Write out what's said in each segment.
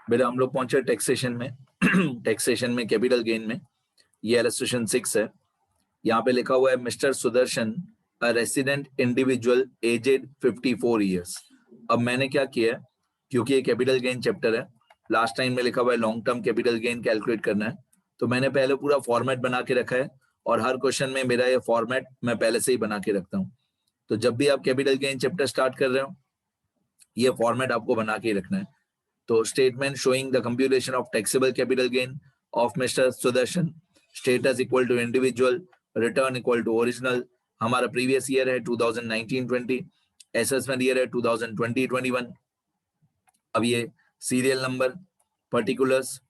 बेटा हम लोग पहुंचे टैक्सेशन में टैक्सेशन में कैपिटल गेन में। ये इलस्ट्रेशन 6 है। यहाँ पे लिखा हुआ है mister Sudarshan a resident individual aged 54 years. अब मैंने क्या किया है, क्योंकि ये कैपिटल गेन चैप्टर है, लास्ट टाइम में लिखा हुआ है long term capital gain calculate करना है, तो मैंने पहले पूरा फॉर्मेट बना के रखा है और हर क्वेश्चन में मेरा ये फॉर्मेट मैं पहले से ही बना के रखता हूँ। तो जब भी आप कैपिटल गेन चैप्टर स्टार्ट कर रहे हो ये फॉर्मेट आपको बना के ही रखना है। तो statement showing the computation of taxable capital gain of mister Sudarshan, status equal to individual, return equal to original. हमारा प्रीवियस ईयर है 2019-20, असेसमेंट ईयर है 2020-21। अब ये serial number, particulars,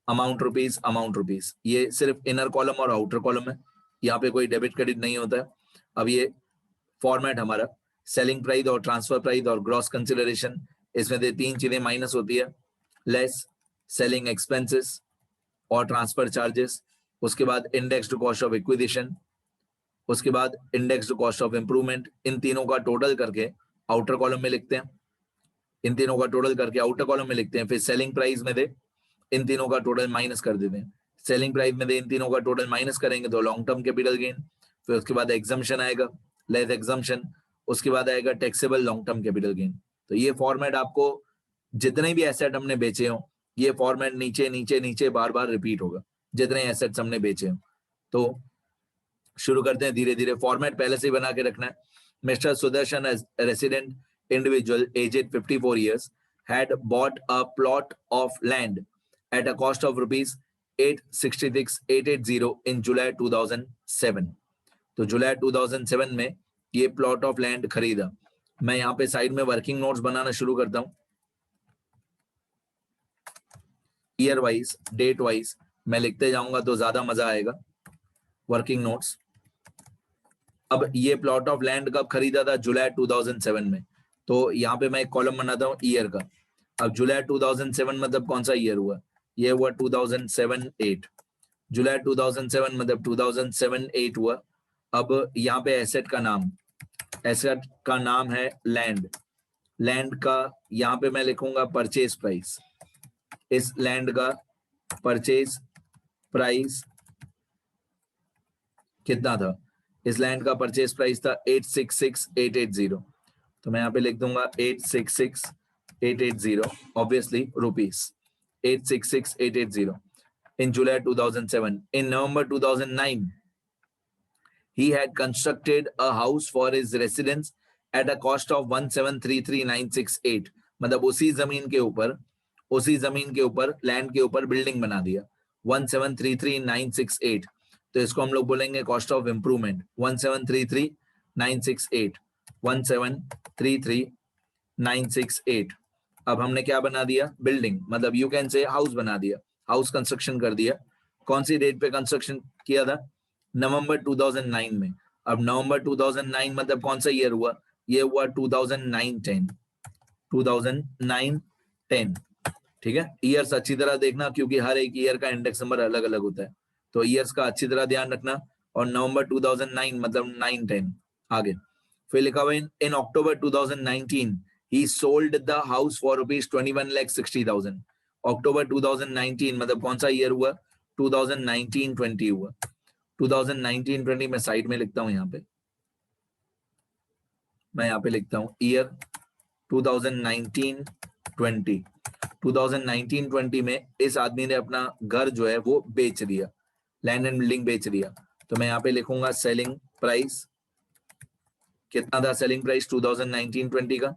amount rupees, ये सिर्फ इनर कॉलम और आउटर कॉलम है, यहाँ पे कोई डेबिट क्रेडिट नहीं होता है। अब ये फॉर्मेट हमारा सेलिंग प्राइस और ट्रांसफर प्राइस और ग्रॉस कंसिडरेशन, इसमें से तीन चीजें माइनस होती है, लेस सेलिंग एक्सपेंसेस और ट्रांसफर चार्जेस, उसके बाद इंडेक्स्ड कॉस्ट ऑफ एक्विजिशन, उसके बाद इंडेक्स्ड कॉस्ट ऑफ इंप्रूवमेंट। इन तीनों का टोटल करके आउटर कॉलम में लिखते हैं, इन तीनों का टोटल करके आउटर कॉलम में लिखते हैं। फिर सेलिंग प्राइस में दे इन तीनों का टोटल माइनस कर देते हैं, सेलिंग प्राइस में दे इन तीनों का टोटल माइनस करेंगे तो लॉन्ग टर्म कैपिटल गेन। फिर उसके बाद एग्जम्पशन आएगा, लेस एग्जम्पशन, उसके बाद आएगा taxable long term capital gain. तो ये फॉर्मेट आपको जितने भी एसेट हमने बेचे हो ये फॉर्मेट नीचे नीचे नीचे बार बार रिपीट होगा, जितने एसेट्स हमने बेचे हो। तो शुरू करते हैं धीरे धीरे। फॉर्मेट पहले से ही बना के रखना है। Mister Sudarshan resident individual aged 54 years had bought a plot of land at a cost of rupees 866,880 in July 2007। तो जुलाई 2007 में ये प्लॉट ऑफ लैंड खरीदा। मैं यहाँ पे साइड में वर्किंग नोट्स बनाना शुरू करता हूँ, ईयर वाइज, डेट वाइज मैं लिखते जाऊंगा तो ज्यादा मजा आएगा। Working notes. अब ये प्लॉट ऑफ लैंड कब खरीदा था? जुलाई 2007 में। तो यहाँ पे मैं एक कॉलम बनाता हूँ ईयर का। अब जुलाई 2007 मतलब कौन सा ईयर हुआ? ये हुआ 2007-8। जुलाई 2007 मतलब 2007-8 हुआ। अब यहाँ पे एसेट का नाम, एसेट का नाम है लैंड। लैंड का यहाँ पे मैं लिखूंगा परचेज प्राइस। इस लैंड का परचेज प्राइस कितना था? इस लैंड का परचेज प्राइस था 866,880। तो मैं यहाँ पे लिख दूंगा 866,880, obviously rupees 866,880 in July 2007. In November 2009 he had constructed a house for his residence at a cost of 1,733,968। मतलब उसी जमीन के ऊपर लैंड के ऊपर बिल्डिंग बना दिया 1,733,968। तो इसको हम लोग बोलेंगे कॉस्ट ऑफ इंप्रूवमेंट 1,733,968, 1,733,968। अब हमने क्या बना दिया? बिल्डिंग, मतलब यू कैन से हाउस बना दिया, हाउस कंस्ट्रक्शन कर दिया। कौन सी डेट पे कंस्ट्रक्शन किया था? नवंबर 2009 में। अब नवंबर 2009 मतलब कौन सा ईयर हुआ? ये हुआ 2009-10, 2009-10। ठीक है, ईयर्स अच्छी तरह देखना क्योंकि हर एक ईयर का इंडेक्स नंबर अलग अलग होता है, तो ईयर्स का अच्छी तरह ध्यान रखना। और नवंबर 2009 मतलब 9-10। आगे फिर लिखा हुआ इन अक्टूबर 2019 he sold the house for rupees 21,60,000। अक्टूबर 2019 मतलब कौन सा ईयर हुआ? 2019-20 हुआ। 2019-20 में साइड में लिखता हूं, यहाँ पे मैं यहाँ पे लिखता हूं ईयर 2019-20। 2019-20 में इस आदमी ने अपना घर जो है वो बेच दिया, लैंड एंड बिल्डिंग बेच दिया। तो मैं यहाँ पे लिखूंगा सेलिंग प्राइस। कितना था सेलिंग प्राइस 2019-20 का?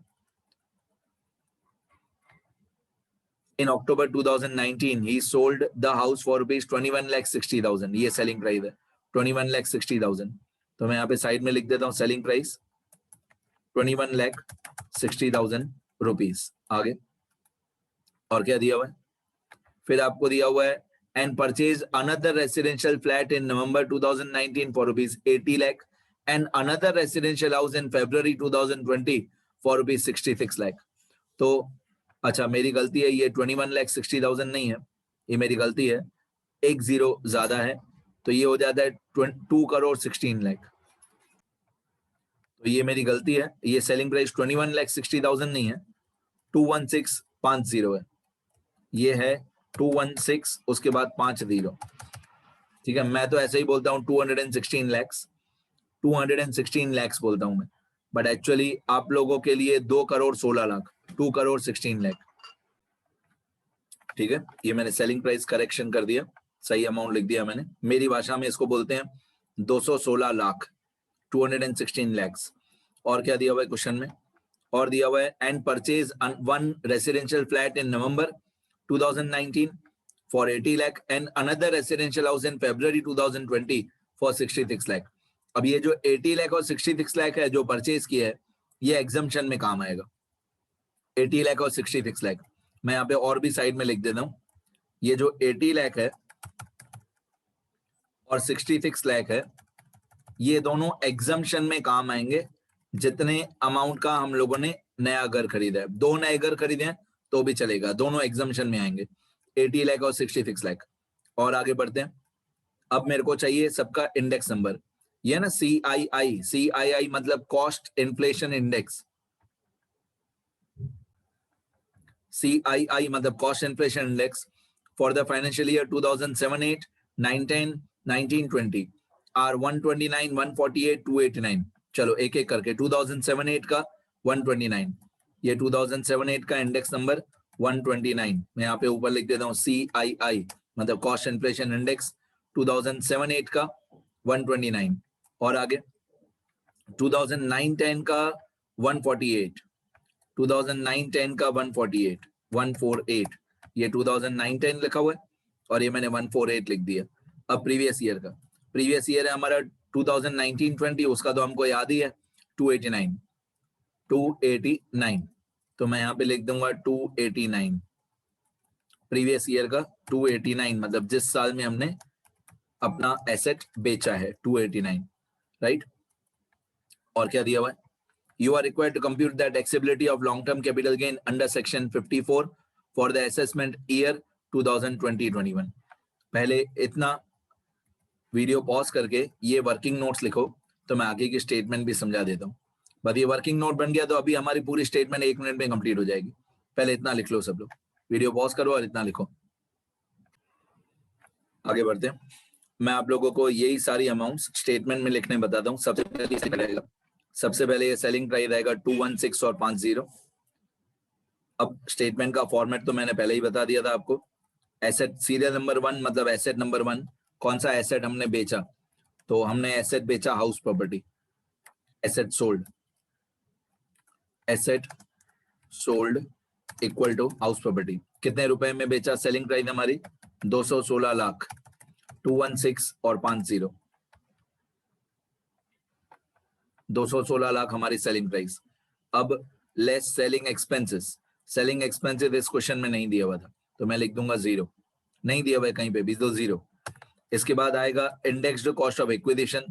In October 2019 he sold the house for rupees 21,60,000। ये सेलिंग प्राइस है 21,60,000। तो मैं यहाँ पे साइड में लिख देता हूँ सेलिंग प्राइस 21,60,000 रुपीस। आगे और क्या दिया हुआ है? फिर आपको दिया हुआ है and purchase another residential flat in November 2019 for rupees 80 lakh and another residential house in February 2020 for rupees 66 lakh। तो अच्छा मेरी गलती है, ये 21,60,000 नहीं है, ये मेरी गलती है, एक जीरो ज्यादा है, तो ये हो जाता है 2,16,00,000। तो ये मेरी गलती है, ये सेलिंग प्राइस 21,60,000 नहीं है, 21650 है। ये है 216, उसके बाद 5 0। ठीक है, मैं तो ऐसे ही बोलता हूँ 216 lakhs, 216 lakhs बोलता हूँ मैं, बट एक्चुअली आप लोगों के लिए 2 करोड़ 16 लाख, 2 करोड़ 16 लाख। ठीक है, ये मैंने सेलिंग प्राइस करेक्शन कर दिया, सही अमाउंट लिख दिया मैंने। मेरी भाषा में इसको बोलते हैं 216 लाख, 216 lakhs। और क्या दिया हुआ है क्वेश्चन में, और दिया हुआ है and purchase one residential flat in November 2019 for 80 lakh and another residential house in February 2020 for 66 lakh. अब ये जो 80 लाख और 66 लाख है जो परचेज किया है, ये एग्जम्पशन में काम आएगा। 80 लाख और 66 लाख, मैं यहाँ पे और भी साइड में लिख देता हूँ। ये जो 80 लाख है और 66 लाख है, ये दोनों एग्जम्पशन में काम आएंगे जितने अमाउंट का हम लोगों ने नया घर खरीदा है। 2 नए घर खरीदे हैं तो भी चलेगा, दोनों एग्जम्पशन में आएंगे, 80 लाख और 66 लाख। और आगे बढ़ते हैं। अब मेरे को चाहिए सबका इंडेक्स नंबर, ये ना CII, CII मतलब कॉस्ट इन्फ्लेशन इंडेक्स, CII मतलब cost inflation index for the financial year 2007-8, 9-10, 19-20 are 129, 148, 289। चलो एक एक करके, 2007-8 का 129, ये 2007-8 का इंडेक्स नंबर 129, मैं यहाँ पे ऊपर लिख देता हूँ CII मतलब कॉस्ट इन्फ्लेशन इंडेक्स 2007-8 का 129। और आगे 2009-10 का 148, 2009-10 का 148, 148, ये 2009-10 लिखा हुआ है और ये मैंने 148 लिख दिया। अब प्रीवियस ईयर का, प्रीवियस ईयर है हमारा 2019-20, उसका तो हमको याद ही है 289, 289, तो मैं यहाँ पे लिख दूंगा 289, प्रीवियस ईयर का 289 मतलब जिस साल में हमने अपना एसेट बेचा है 289, राइट। और क्या दिया हुआ है, you are required to compute the taxability of long-term capital gain under section 54 for the assessment year 2020-21। पहले इतना वीडियो पॉज करके ये वर्किंग नोट्स लिखो तो मैं आगे की स्टेटमेंट भी समझा देता हूँ। बस ये वर्किंग नोट बन गया तो अभी हमारी पूरी स्टेटमेंट 1 मिनट में कंप्लीट हो जाएगी। पहले इतना लिख लो सब लोग, वीडियो पॉज करो और इतना लिखो। आगे बढ़ते हैं, मैं आप लोगों को यही सारी अमाउंट्स स्टेटमेंट में लिखने बताता हूँ। सबसे पहले ये सेलिंग प्राइस रहेगा 216 और 50। अब स्टेटमेंट का फॉर्मेट तो मैंने पहले ही बता दिया था आपको। एसेट सीरियल नंबर 1 मतलब एसेट नंबर 1, कौन सा एसेट हमने बेचा, तो हमने एसेट बेचा house property, asset sold, asset sold equal to house property. कितने रुपए में बेचा, सेलिंग प्राइस हमारी 216 लाख, 216 और 50, 216 लाख हमारी सेलिंग प्राइस। अब less selling expenses, selling expenses इस क्वेश्चन में नहीं दिया हुआ था तो मैं लिख दूंगा 0, नहीं दिया हुआ है कहीं पे भी तो 0। इसके बाद आएगा इंडेक्स्ड कॉस्ट ऑफ एक्विजिशन,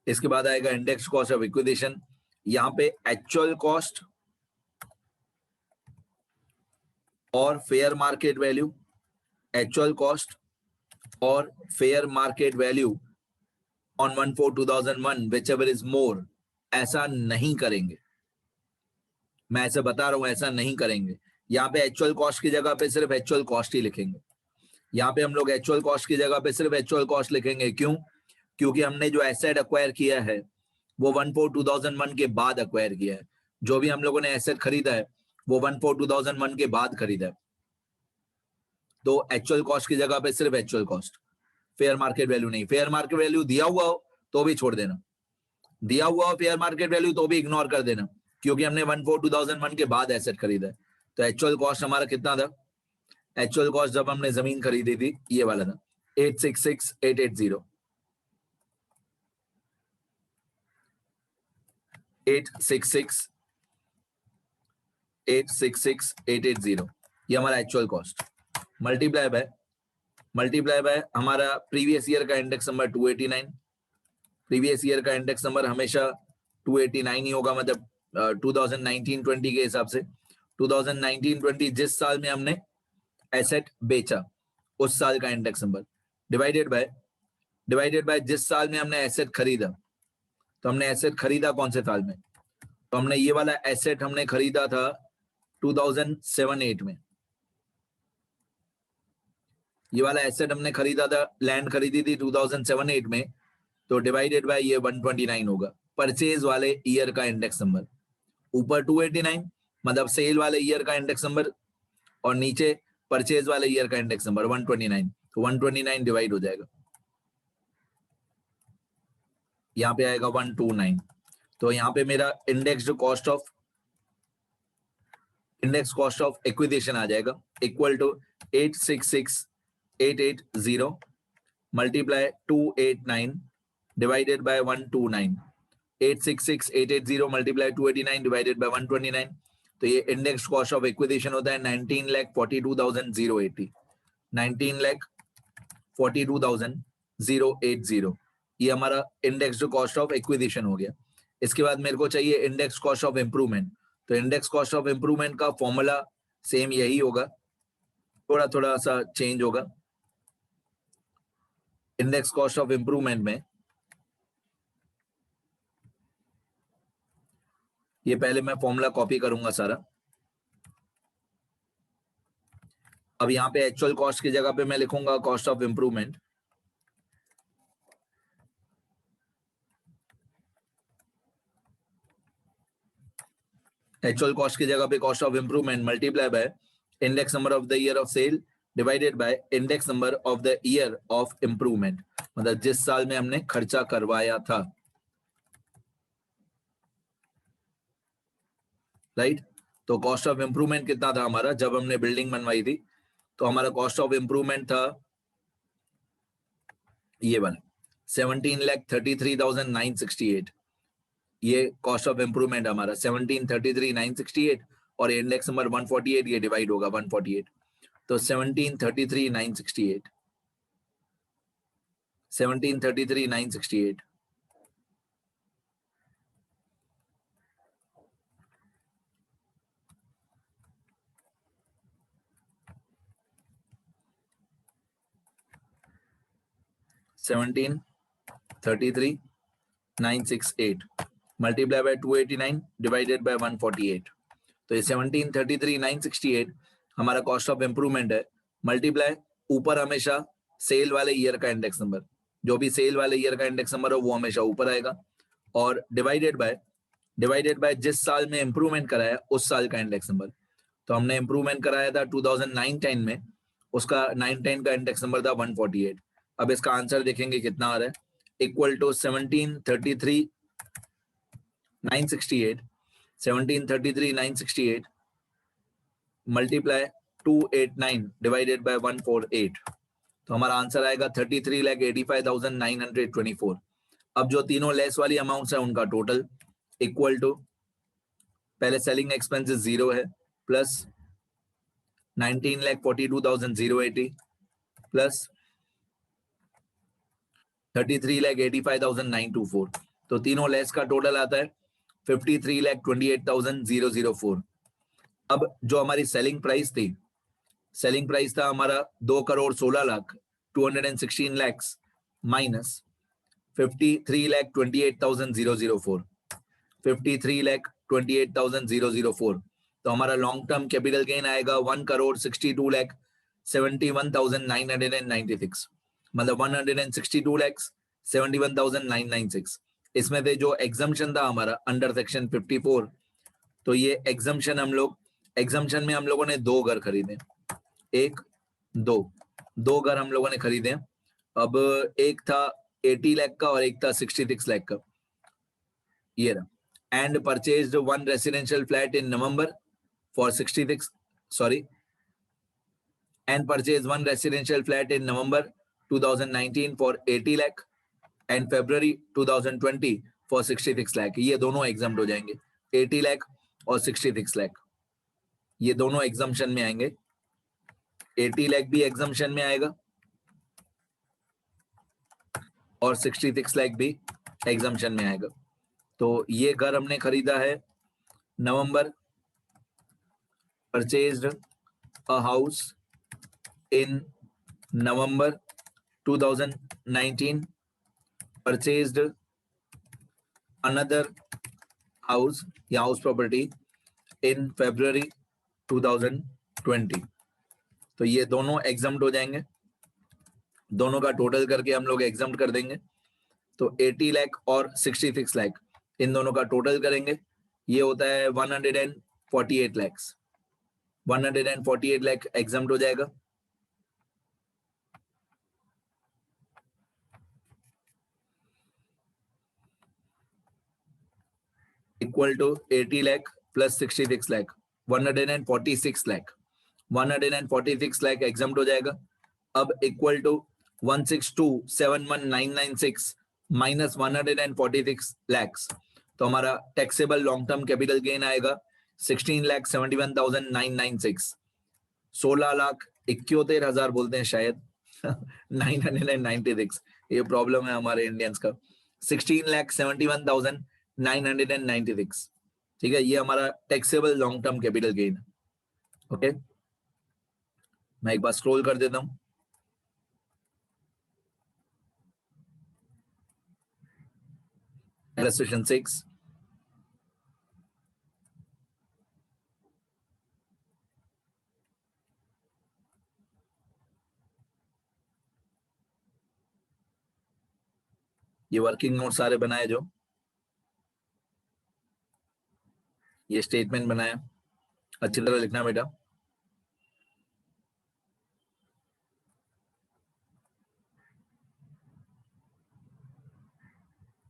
इसके बाद आएगा इंडेक्स कॉस्ट ऑफ एक्विजिशन। यहां पे एक्चुअल कॉस्ट और fair market value, actual cost और fair market value on 1/4/2001 whichever is more, ऐसा नहीं करेंगे। मैं ऐसे बता रहा हूं, ऐसा नहीं करेंगे। यहाँ पे एक्चुअल कॉस्ट की जगह पे सिर्फ एक्चुअल कॉस्ट ही लिखेंगे। यहाँ पे हम लोग एक्चुअल कॉस्ट की जगह पे सिर्फ एक्चुअल कॉस्ट लिखेंगे। क्यों? क्योंकि हमने जो एसेट एक्वायर किया है वो 1/4/2001 के बाद एक्वायर किया है। जो भी हम लोगों ने एसेट खरीदा है वो 1/4/2001 के बाद खरीदा है, तो एक्चुअल कॉस्ट की जगह पे सिर्फ actual cost, fair market value नहीं। फेयर मार्केट वैल्यू दिया हुआ हो तो भी छोड़ देना, दिया हुआ हो फेयर मार्केट वैल्यू तो भी इग्नोर कर देना, क्योंकि हमने 1/4/2001 के बाद एसेट खरीदा है। तो एक्चुअल कॉस्ट हमारा कितना था, एक्चुअल कॉस्ट जब हमने जमीन खरीदी थी ये वाला था 866,880, 866,880, ये हमारा एक्चुअल कॉस्ट मल्टीप्लाई बाय हमारा प्रीवियस ईयर का इंडेक्स नंबर 289। प्रीवियस ईयर का इंडेक्स नंबर हमेशा 289 ही होगा, मतलब 2019-20 के हिसाब से 2019-20 जिस साल में हमने एसेट बेचा उस साल का इंडेक्स नंबर डिवाइडेड बाय जिस साल में हमने एसेट खरीदा। तो हमने एसेट खरीदा कौन से साल में, तो हमने ये वाला एसेट हमने खरीदा था 2007-8 में ये वाला एसेट हमने खरीदा था, लैंड खरीदी थी 2007-8 में, तो डिवाइडेड बाय ये 129 होगा परचेज वाले ईयर का इंडेक्स नंबर। ऊपर 289 मतलब सेल वाले ईयर का इंडेक्स नंबर और नीचे परचेज वाले ईयर का इंडेक्स नंबर 129, तो 129 डिवाइड हो जाएगा, यहाँ पे आएगा 129। तो यहाँ पे मेरा इंडेक्स कॉस्ट ऑफ एक्विजिशन आ जाएगा equal to 866,880 multiply 289 divided by 129, 866,880 multiply 289 divided by 129, तो ये इंडेक्स कॉस्ट ऑफ एक्विजिशन होता है 19,42,080, 19,42,080, ये हमारा इंडेक्स कॉस्ट ऑफ एक्विजिशन हो गया। इसके बाद मेरे को चाहिए इंडेक्स कॉस्ट ऑफ इंप्रूवमेंट, तो इंडेक्स कॉस्ट ऑफ इंप्रूवमेंट का फॉर्मूला सेम यही होगा, थोड़ा थोड़ा सा चेंज होगा। इंडेक्स कॉस्ट ऑफ इंप्रूवमेंट में ये पहले मैं फॉर्मूला कॉपी करूंगा सारा। अब यहाँ पे एक्चुअल कॉस्ट की जगह पे मैं लिखूंगा cost of improvement, actual cost की जगह पे cost of improvement multiply by index number of the year of sale divided by index number of the year of improvement, मतलब जिस साल में हमने खर्चा करवाया था, राइट। तो कॉस्ट ऑफ इंप्रूवमेंट कितना था हमारा जब हमने बिल्डिंग बनवाई थी, तो हमारा कॉस्ट ऑफ इंप्रूवमेंट था ये वाला 17,33,968, ये कॉस्ट ऑफ इंप्रूवमेंट हमारा 17,33,968 और इंडेक्स नंबर 148, ये डिवाइड होगा 148, तो 17,33,968, 17,33,968 17,33,968 मल्टीप्लाई बाय 289 डिवाइडेड बाय 148, तो ये 17,33,968 हमारा कॉस्ट ऑफ इंप्रूवमेंट है, मल्टीप्लाई ऊपर हमेशा सेल वाले ईयर का इंडेक्स नंबर, जो भी सेल वाले ईयर का इंडेक्स नंबर हो वो हमेशा ऊपर आएगा, और डिवाइडेड बाय जिस साल में इंप्रूवमेंट कराया उस साल का इंडेक्स नंबर। तो हमने इंप्रूवमेंट कराया था 2009-10 में, उसका 9-10 का इंडेक्स नंबर था 148। अब इसका आंसर देखेंगे कितना आ रहा है, equal to 17,33,968 multiply 289 divided by 148, तो हमारा आंसर आएगा 33,85,924। अब जो तीनों लेस वाली अमाउंट्स है उनका टोटल इक्वल टू, पहले सेलिंग एक्सपेंसेस 0 है प्लस 19,42,080 प्लस 33,85,924, तो तीनों लेस का टोटल आता है 53,28,004। अब जो हमारी सेलिंग प्राइस था हमारा 2,16,00,000 216 lakhs माइनस 53,28,004, 53,28,004, तो हमारा लॉन्ग टर्म कैपिटल गेन आएगा 1,62,71,996, मतलब 162,71,996। इसमें से जो एग्जम्पशन था हमारा अंडर सेक्शन 54, तो ये एग्जम्पशन में हम लोगों ने 2 घर खरीदे, दो घर हम लोगों ने खरीदे। अब एक था 80 लाख का और एक था 66 लाख का, ये रहा। And purchased 1 residential flat in November for 66, and purchased 1 residential flat in November 2019 for 80 lakh and February 2020 for 66 lakh, ये दोनों एग्जम्प्ट हो जाएंगे, 80 लाख और 66 लाख ये दोनों एग्जम्पशन में आएंगे, 80 लाख भी एग्जम्पशन में आएगा और 66 लाख भी एग्जम्पशन में आएगा। तो ये घर हमने खरीदा है नवंबर, purchased a house in November 2019, purchased another house property in February 2020। तो ये दोनों एग्जम्प्ट हो जाएंगे, दोनों का टोटल करके हम लोग एग्जम्प्ट कर देंगे। तो 80 लाख और 66 लाख इन दोनों का टोटल करेंगे, ये होता है 148 लाख। 148 लाख एग्जम्प्ट हो जाएगा। Equal to 80 lakh plus 66 lakh, 146 lakh. 146 lakh exempt हो जाएगा। अब इक्वल टू 162,71,996 माइनस 146 लैक्स, तो हमारा taxable long term capital gain आएगा 16,71,996। 16,71,000 बोलते हैं शायद 996, ये प्रॉब्लम है हमारे इंडियंस का। 16,71,996, ठीक है, ये हमारा taxable long term capital gain. Okay, मैं एक बार स्क्रॉल कर देता हूं। Illustration 6, ये वर्किंग नोट सारे बनाए, जो ये स्टेटमेंट बनाया, अच्छी तरह लिखना बेटा।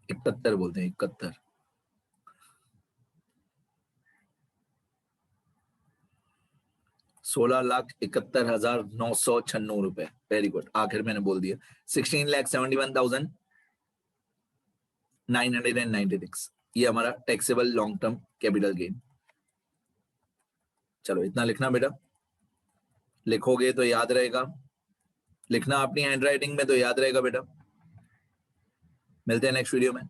इकहत्तर बोलते हैं, 71। 16,71,996 रुपए। वेरी गुड, आखिर मैंने बोल दिया। 16,71,996, ये हमारा taxable long term capital gain. चलो इतना लिखना बेटा, लिखोगे तो याद रहेगा, लिखना अपनी हैंड राइटिंग में तो याद रहेगा बेटा। मिलते हैं नेक्स्ट वीडियो में।